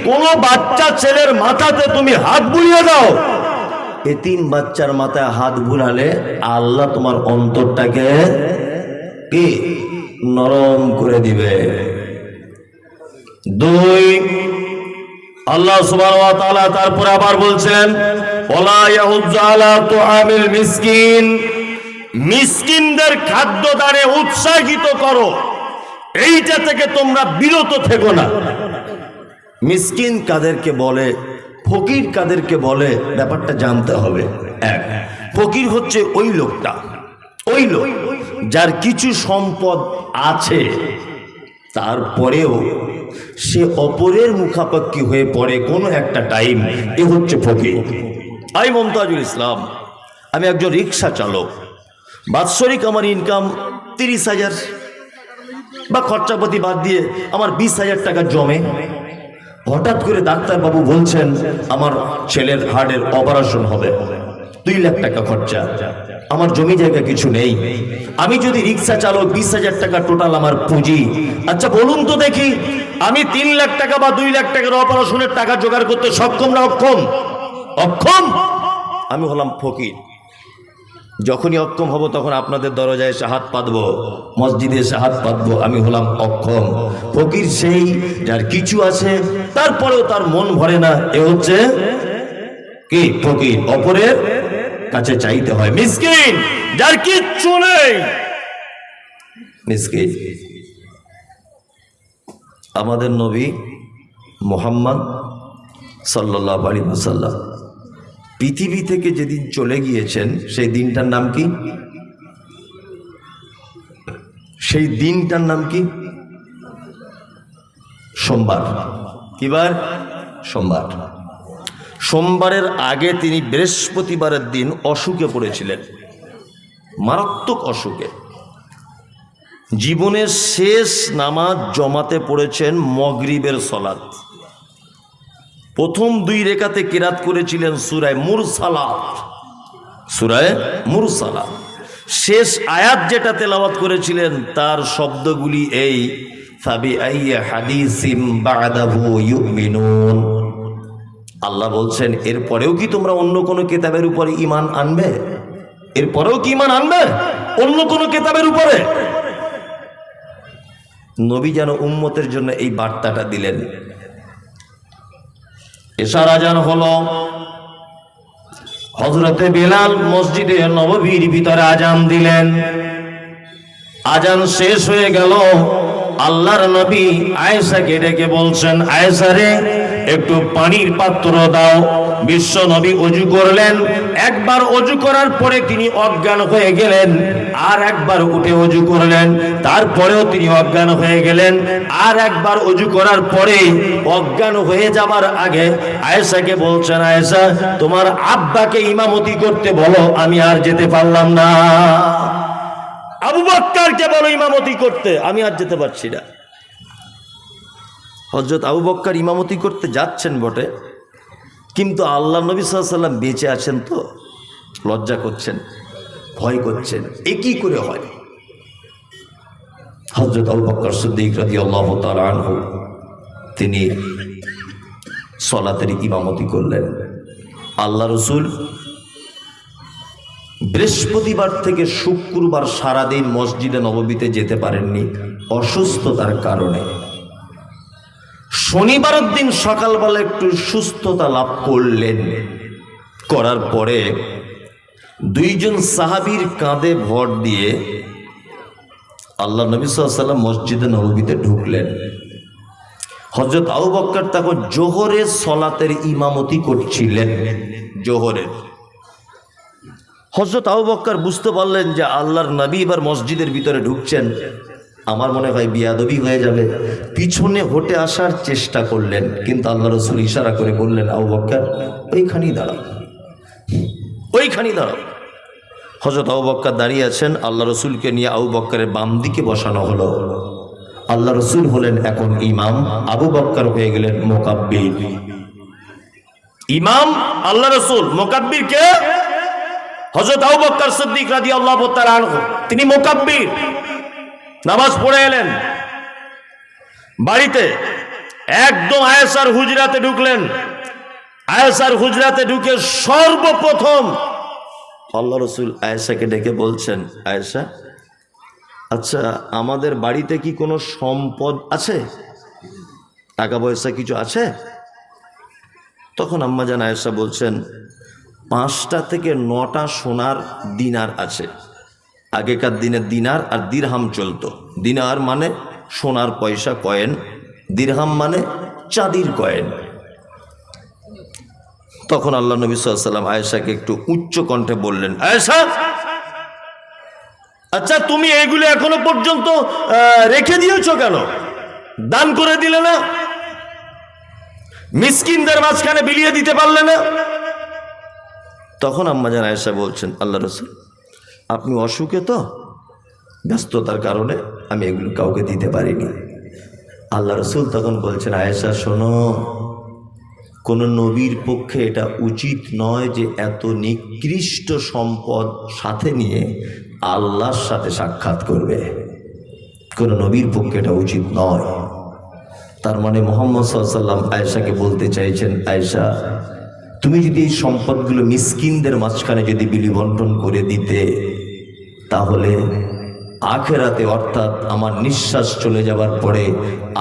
B: কোন বাচ্চা ছেলের মাথাতে তুমি হাত বুলিয়ে দাও। এতিম বাচ্চার মাথায় হাত বুলালে আল্লাহ তোমার অন্তরটাকে কি নরম করে দিবে। দুই, আল্লাহ সুবহানাহু ওয়া তাআলা তারপরে আবার বলছেন, ওয়ালা ইয়াহুজ্জু আলা তুআমিল মিসকিন, মিসকিনদের খাদ্য দানে উৎসাহিত করো, এইটা থেকে তোমরা বিরত থেকো না। মিসকিন কাদেরকে বলে, ফকির কাদেরকে বলে, ব্যাপারটা জানতে হবে। এক, ফকির হচ্ছে ওই লোকটা, ওই লোক যার কিছু সম্পদ আছে, তারপরেও সে অপরের মুখাপেক্ষী হয়ে পড়ে কোনো একটা টাইম, এ হচ্ছে ফকির। আমি মমতাজুল ইসলাম, আমি একজন রিক্সা চালক। বাৎসরিক আমার ইনকাম 30,000 বা খরচাপাতি বাদ দিয়ে আমার 20,000 টাকা জমে। হঠাৎ করে ডাক্তারবাবু বলছেন আমার ছেলের হার্টের অপারেশন হবে, 2 লাখ টাকা খরচা, আমার জমি জায়গা কিছু নেই। আমি যদি রিক্সা চালক, 20,000 টাকা টোটাল আমার পুঁজি। আচ্ছা বলুন তো দেখি, আমি 3 লাখ টাকা বা 2 লাখ টাকার অপারেশনের টাকা জোগাড় করতে সক্ষম না অক্ষম? অক্ষম। আমি হলাম ফকির। যখনই অক্ষম হব তখন আপনাদের দরজায় এসে হাত পাতবো, মসজিদে এসে হাত পাতবো। আমি হলাম অক্ষম। ফকির সেই যার কিছু আছে তারপরেও তার মন ভরে না, এ হচ্ছে কি ফকির, অপরের কাছে চাইতে হয়। মিসকিন যার কিচ্ছু নেই, মিসকিন। আমাদের নবী মুহাম্মদ সাল্লাল্লাহু আলাইহি ওয়াসাল্লাম পৃথিবী থেকে যেদিন চলে গিয়েছেন সেই দিনটার নাম কি? সেই দিনটার নাম কি? সোমবার। কিবার? সোমবার। সোমবারের আগে তিনি বৃহস্পতিবারের দিন অসুখে পড়েছিলেন, মারাত্মক অসুখে। জীবনের শেষ নামাজ জমাতে পড়েছেন মাগরিবের সালাত। প্রথম 2 রেকাতে কিরাত করেছিলেন সূরা মুরসালাত, সূরা মুরসালাত। শেষ আয়াত যেটা তেলাওয়াত করেছিলেন তার শব্দগুলি এই, ফাবিআইয়ি হাদিসিম বা'দাহু ইউমিনুন। আল্লাহ বলছেন এরপরেও কি তোমরা অন্য কোনো কিতাবের উপরে ঈমান আনবে? এরপরেও কি ঈমান আনবে অন্য কোনো কিতাবের উপরে? নবী যেন উম্মতের জন্য এই বার্তাটা দিলেন। এশার আজান হলো,
A: হযরতে বিলাল মসজিদে নববীর ভিতরে আজান দিলেন। আজান শেষ হয়ে গেল, আল্লাহর নবী আয়েশাকে ডেকে বলছেন, আয়েশা রে, একটু পানির পাত্র দাও। বিশ্ব নবী ওযু করলেন। একবার ওযু করার পরে তিনি অজ্ঞান হয়ে গেলেন, আর একবার উঠে ওযু করলেন, তারপরেও তিনি অজ্ঞান হয়ে গেলেন। আর একবার ওযু করার পরে অজ্ঞান হয়ে যাবার আগে আয়েশাকে বলছেন, আয়েশা, তোমার আব্বাকে ইমামতি করতে বলো, আমি আর যেতে পারলাম না। আবু বকরকে বলো ইমামতি করতে, আমি আর যেতে পারছি না। হযরত আবু বকর ইমামতি করতে যাচ্ছেন বটে, কিন্তু আল্লাহ নবী সাল্লাল্লাহু আলাইহি ওয়াসাল্লাম বেঁচে আছেন তো লজ্জা করছেন, ভয় করছেন, এ কি করে হয়। হযরত আবু বকর সিদ্দিক রাদিয়াল্লাহু তাআলা আনহু তিনি সালাতের ইমামতি করলেন। আল্লাহ রাসূল বৃহস্পতিবার থেকে শুক্রবার সারাদিন মসজিদে নববীতে যেতে পারেননি অসুস্থতার কারণে। শনিবারের দিন সকালবেলা একটু সুস্থতা লাভ করলেন। করার পরে দুইজন সাহাবীর কাঁধে ভর দিয়ে আল্লাহ নবী সাল্লাল্লাহু আলাইহি ওয়াসাল্লাম মসজিদে নববীতে ঢুকলেন। হযরত আবু বকর তখন জোহরের সালাতের ইমামতি করছিলেন। জোহরের হযরত আবু বকর বুঝতে পারলেন যে আল্লাহর নবী এবার মসজিদের ভিতরে ঢুকছেন, আমার মনে হয় বিয়াদবি হয়ে যাবে। পিছনে হটে আসার চেষ্টা করলেন, কিন্তু আল্লাহ রাসূল ইশারা করে বললেন, আবু বকর ওইখানেই দাঁড়াও, ওইখানেই দাঁড়াও। হযরত আবু বকর দাঁড়িয়ে আছেন, আল্লাহ রাসূলকে নিয়ে আবু বকরের বাম দিকে বসানো হলো। আল্লাহ রাসূল হলেন এখন ইমাম, আবু বকর হয়ে গেলেন মুকাব্বির। ইমাম আল্লাহ রাসূল, মুকাব্বির কে? হযরত আবু বকর সিদ্দিক রাদিয়াল্লাহু তাআলা আনহু, তিনি মুকাব্বির। নামাজ পড়ে এলেন বাড়িতে, একদম আয়েশার হুজরাতে ঢুকলেন। আয়েশার হুজরাতে ঢুকে সর্বপ্রথম আল্লাহ রাসূল আয়েশাকে ডেকে বলছেন, আয়েশা, আচ্ছা আমাদের বাড়িতে কি কোনো সম্পদ আছে, টাকা পয়সা কিছু আছে? তখন আম্মাজান আয়েশা বলছেন, 5টা থেকে 9টা সোনার দিনার আছে। আগেকার দিনে দিনার আর দিরহাম চলতো। দিনার মানে সোনার পয়সা কয়েন, দিরহাম মানে চাঁদির কয়েন। তখন আল্লাহ নবী সাল্লাল্লাহু আলাইহি ওয়াসাল্লাম আয়েশাকে একটু উচ্চ কণ্ঠে বললেন, আয়েশা, আচ্ছা তুমি এইগুলো এখনো পর্যন্ত রেখে দিয়েছো কেন? দান করে দিলে না? মিসকিনদের মাঝখানে বিলিয়ে দিতে পারলে না? তখন আম্মাজান আয়েশা বলছেন, আল্লাহ রাসূল আপনি অসুখে তো, ব্যস্ততার কারণে আমি এগুলো কাউকে দিতে পারিনি। আল্লাহ রাসূল তখন বলছেন, আয়েশা শোনো, কোন নবীর পক্ষে এটা উচিত নয় যে এত নিকৃষ্ট সম্পদ সাথে নিয়ে আল্লাহর সাথে সাক্ষাৎ করবে। কোন নবীর পক্ষে এটা উচিত নয়। তার মানে মুহাম্মদ সাল্লাল্লাহু আলাইহি ওয়াসাল্লাম আয়েশাকে বলতে চাইছেন, আয়েশা তুমি যদি এই সম্পদগুলো মিসকিনদের মাঝখানে যদি বিলি বন্টন করে দিতে, তাহলে আখেরাতে অর্থাৎ আমার নিঃশ্বাস চলে যাবার পরে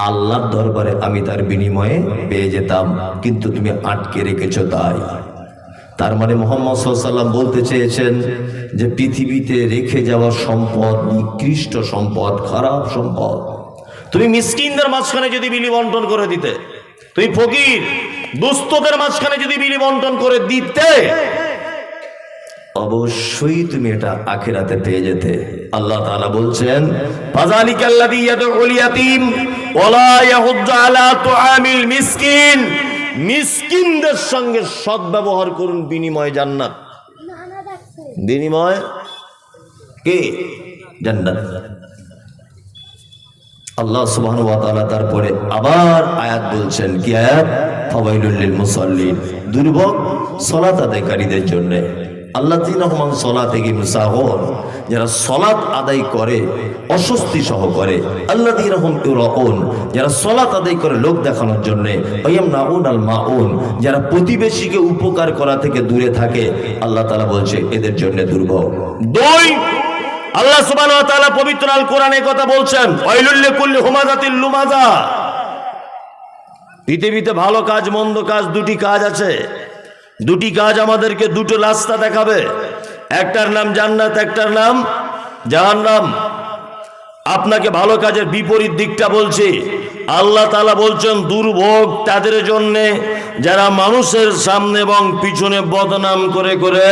A: আল্লাহর দরবারে আমি তার বিনিময়ে পেয়ে যেতাম, কিন্তু তুমি আটকে রেখেছো। তার মানে মুহাম্মদ সাল্লাল্লাহু আলাইহি ওয়াসাল্লাম বলতে চেয়েছেন যে পৃথিবীতে রেখে যাওয়া সম্পদ নিকৃষ্ট সম্পদ, খারাপ সম্পদ। তুমি মিসকিনদের মাঝখানে যদি বিলি বন্টন করে দিতে, তুমি ফকির দুস্থদের মাঝখানে যদি বিলি বন্টন করে দিতে, অবশ্যই তুমি এটা আখিরাতে পেয়ে যেতে। আল্লাহ তাআলা বলছেন, ফাযালিকাল্লাযী ইয়াদউল ইয়াতীম ওয়ালা ইয়াহুজ্জু আলা তুআমিল মিসকিন, মিসকিনদের সঙ্গে সদ্ব্যবহার করুন, বিনিময় জান্নাত। বিনিময় কি? জান্নাত। আল্লাহ সুবহানাহু ওয়া তাআলা তারপরে আবার আয়াত বলছেন, কি আয়াত? ফাওয়াইলুল লিল মুসাল্লিন, দুর্ভোগ সালাত আদায়কারীদের জন্য। আল্লাযীনা হুম সালাতিহিম সাহুন, যারা সালাত আদায় করে অস্বস্তি সহ করে। আল্লাযীনা হুম ইউরাউন, যারা সালাত আদায় করে লোক দেখানোর জন্য। ওয়ায়ামনাউনাল মাউন, যারা প্রতিবেশীকে উপকার করা থেকে দূরে থাকে। আল্লাহ তাআলা বলছে এদের জন্য দুর্ভোগ। দুই, আল্লাহ সুবহানাহু ওয়া তাআলা পবিত্র আল কোরআনে কথা বলছেন, ওয়াইলুল লিকুল্লি হুমাযাতিল লুমাযা। পৃথিবীতে ভালো কাজ মন্দ কাজ দুটি কাজ আছে।
B: দুটি কাজ আমাদেরকে দুটো রাস্তা দেখাবে, একটার নাম জান্নাত, একটার নাম জাহান্নাম। আপনাকে ভালো কাজের বিপরীত দিকটা বলছি। আল্লাহ তাআলা বলছেন দুর্ভোগ তাদের জন্য যারা মানুষের সামনে এবং পিছনে বদনাম করে করে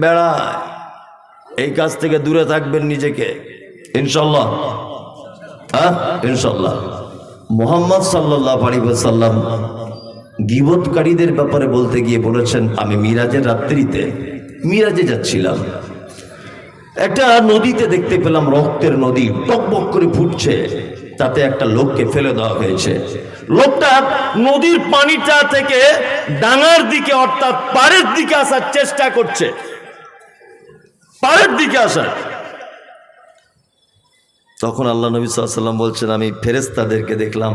B: বেড়ায়। এই কাজ থেকে দূরে থাকবেন নিজেকে, ইনশাল্লাহ। হ্যাঁ, ইনশাল্লাহ। মুহাম্মদ সাল্লাল্লাহু আলাইহি ওয়াসাল্লাম গীবতকারীদের ব্যাপারে বলতে গিয়ে বলেছেন, আমি মিরাজের রাত্রিতে মিরাজে যাচ্ছিলাম, একটা নদীতে দেখতে পেলাম রক্তের নদী টকবক করে ফুটছে, তাতে একটা লোককে ফেলে দেওয়া হয়েছে। লোকটা নদীর পানিটা থেকে ডাঙার দিকে অর্থাৎ পাড়ের দিকে আসার চেষ্টা করছে, পাড়ের দিকে আসার। তখন আল্লাহ নবী সাল্লাল্লাহু আলাইহি ওয়াসাল্লাম বলছেন, আমি ফেরেশতাদেরকে দেখলাম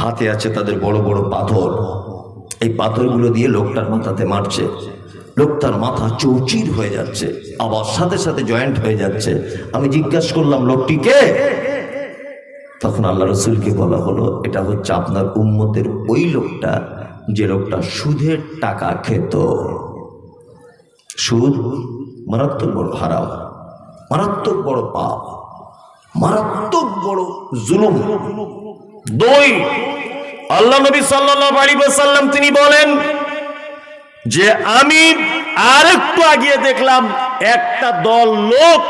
B: হাতে আছে তাদের বড় বড় পাথর, এই পাথরগুলো দিয়ে লোকটার মাথাতে মারছে। লোকটার মাথা চৌচির হয়ে যাচ্ছে, আবার সাথে সাথে জয়েন্ট হয়ে যাচ্ছে। আমি জিজ্ঞাসা করলাম লোকটিকে, তখন আল্লাহ রসুলকে বলা হলো, এটা হচ্ছে আপনার উম্মতের ওই লোকটা যে লোকটা সুদের টাকা খেত। সুদ মারাত্মক বড় হারাম, মারাত্মক বড় পাপ, মারাত্মক বড় জুলুম। দুই, আল্লাহ নবী সাল্লাল্লাহু আলাইহি ওয়াসাল্লাম তিনি বলেন যে আমি আরেকটু আগিয়ে দেখলাম একটা দল লোক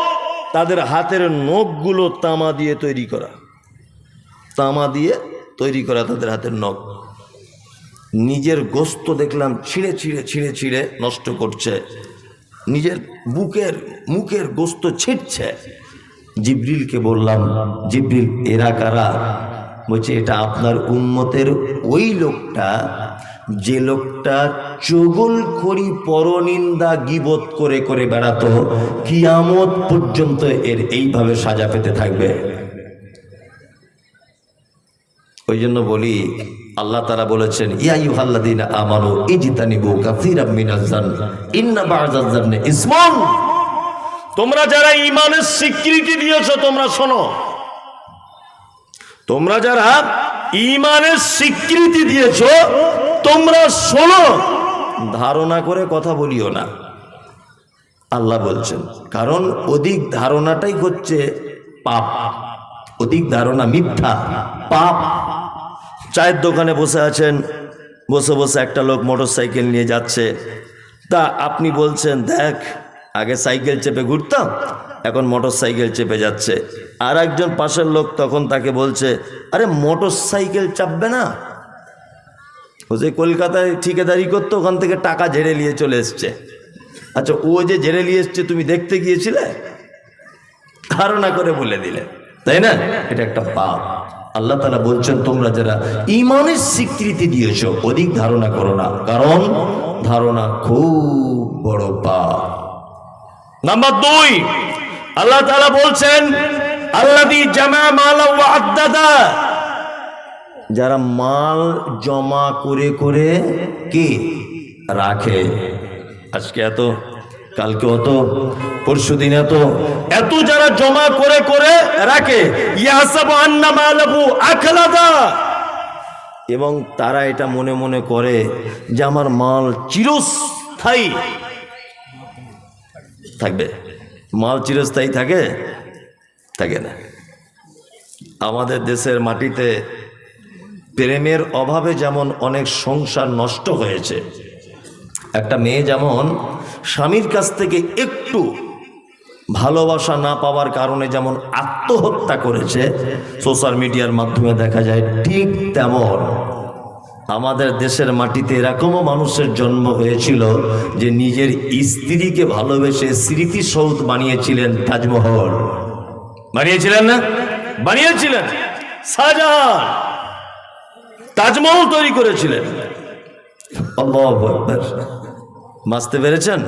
B: তাদের হাতের নখগুলো তামা দিয়ে তৈরি করা, তামা দিয়ে তৈরি করা তাদের হাতের নখ। নিজের গোস্ত দেখলাম ছিঁড়ে ছিঁড়ে ছিঁড়ে ছিঁড়ে নষ্ট করছে, নিজের মুখের গোস্ত ছিঁড়ছে। জিবরিলকে বললাম, জিবরিল এরা কারা? বলছে এটা আপনার উম্মতের ওই লোকটা যে লোকটা চগলখড়ি পরনিন্দা গীবত করে করে বেড়াতো, কিয়ামত পর্যন্ত এর এইভাবে সাজা পেতে থাকবে। ওই জন্য বলি, আল্লাহ তাআলা বলেছেন, ইয়া আইয়ুহাল্লাযীনা আমানু ইজতানিবু কাসীরাম মিনাজ জান্নি ইন্না বা'দাজ জান্নি ইসমুন। তোমরা যারা ঈমানের স্বীকৃতি দিয়েছো তোমরা শোনো, তোমরা যারা ঈমানের স্বীকৃতি দিয়েছো তোমরা শোনো, ধারণা করে কথা বলিও না, আল্লাহ বলছেন। কারণ অধিক ধারণাটাই হচ্ছে পাপ, অধিক ধারণা মিথ্যা, পাপ। চায়ের দোকানে বসে আছেন, বসে বসে একটা লোক মোটরসাইকেল নিয়ে যাচ্ছে, তা আপনি বলছেন দেখ আগে সাইকেল চেপে ঘুরতাম, এখন মোটরসাইকেল চেপে যাচ্ছে। আর একজন পাশের লোক তখন তাকে বলছে, আরে মোটরসাইকেল চাপবে না, ও যে কলকাতায় ঠিকাদারি করতো ওখান থেকে টাকা ঝেড়ে নিয়ে চলে এসছে। আচ্ছা ও যে ঝেড়ে নিয়ে এসছে তুমি দেখতে গিয়েছিলে? ধারণা করে বলে দিলে, তাই না? এটা একটা পাপ। আল্লাহ তাআলা বলছেন তোমরা যারা ঈমানের স্বীকৃতি দিয়েছো অধিক ধারণা করো না, কারণ ধারণা খুব বড় পাপ। নাম্বার দুই, আল্লাহ তাআলা বলছেন আল্লাযী জামা মালা ওয়া আদ্দাদা, যারা মাল জমা করে করে কি রাখে। আজকে এত, কালকে অত, পরশুদিন এত, এত যারা জমা করে করে রাখে, ইয়াহসাবু আন্না মালাহু আখলাদা, এবং তারা এটা মনে মনে করে যে আমার মাল চিরস্থায়ী থাকবে। মাল চিরস্থায়ী থাকে? থাকে না। আমাদের দেশের মাটিতে প্রেমের অভাবে যেমন অনেক সংসার নষ্ট হয়েছে, একটা মেয়ে যেমন স্বামীর কাছ থেকে একটু ভালোবাসা না পাওয়ার কারণে যেমন আত্মহত্যা করেছে, সোশ্যাল মিডিয়ার মাধ্যমে দেখা যায়, ঠিক তেমন আমাদের দেশের মাটিতে এরকমও মানুষের জন্ম হয়েছিল যে নিজের স্ত্রীকে ভালোবেসে স্মৃতিসৌধ বানিয়েছিলেন, তাজমহল বানিয়েছিলেন না? বানিয়েছিলেন। শাহজাহান তাজমহল তৈরি করেছিলেন। আল্লাহু আকবার। বাঁচতে পেরেছেন?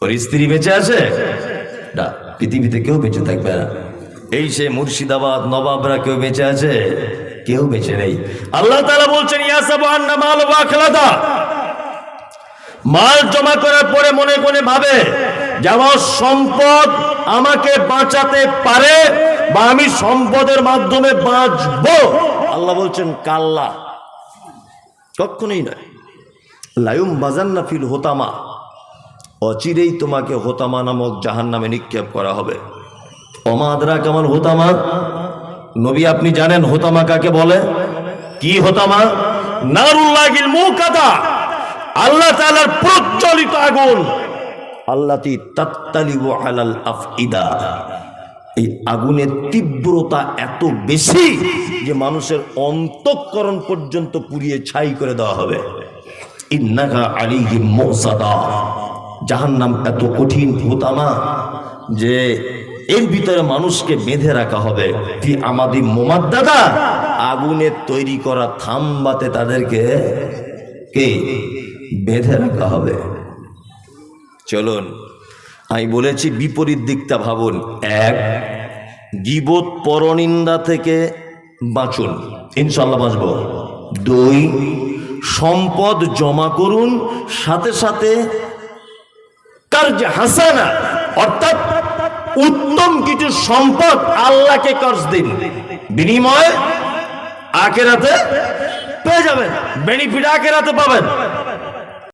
B: ওর স্ত্রী বেঁচে আছে না? পৃথিবীতে কেউ বেঁচে থাকবে না। এই সে মুর্শিদাবাদ নবাবরা কেউ বেঁচে আছে? কেউ বেঁচে নেই। আল্লাহ তাআলা বলছেন ইয়াহসাবু আন্না মালাহু আখলাদা, মাল জমা করার পরে মনে মনে ভাবে যে আমার সম্পদ আমাকে বাঁচাতে পারে বা আমি সম্পদের মাধ্যমে বাঁচবো। আল্লাহ বলছেন কাল্লা, কখনোই নয়। লায়ুম বাজান্না ফিল হোতামা, অচিরেই তোমাকে হোতামা নামক জাহান্নামে নিক্ষেপ করা হবে। অমাদরা কামাল হোতামা, নবী আপনি জানেন হোতামা কাকে বলে? কি হোতামা? নারুল্লাহিল মুকাদা, আল্লাহ তাআলার প্রজ্বলিত আগুন। আল্লাতি তাত্তালিবু আলাল আফইদা, এই আগুনের তীব্রতা এত বেশি যে মানুষের অন্তঃকরণ পর্যন্ত পুড়িয়ে ছাই করে দেওয়া হবে। ইন্নাকা আলাইহিম মুসাদা, জাহান্নাম এত কঠিন হোতামা যে এর ভিতরে মানুষকে বেঁধে রাখা হবে। কি আমাদের মোমাদ্দাদা, আগুনের তৈরি করা থাম্বাতে তাদেরকে কে বেঁধে রাখা হবে। চলুন, আমি বলেছি বিপরীত দিকটা ভাবুন। এক, গীবত পরনিন্দা থেকে বাঁচুন, ইনশাল্লাহ বাঁচব। দুই, সম্পদ জমা করুন, সাথে সাথে কার্জ হাসানা, অর্থাৎ উত্তম কিছু সম্পদ আল্লাহকে কর্জ দিন, বিনিময়ে আখিরাতে পেয়ে যাবেন, বেনিফিট আখিরাতে পাবেন।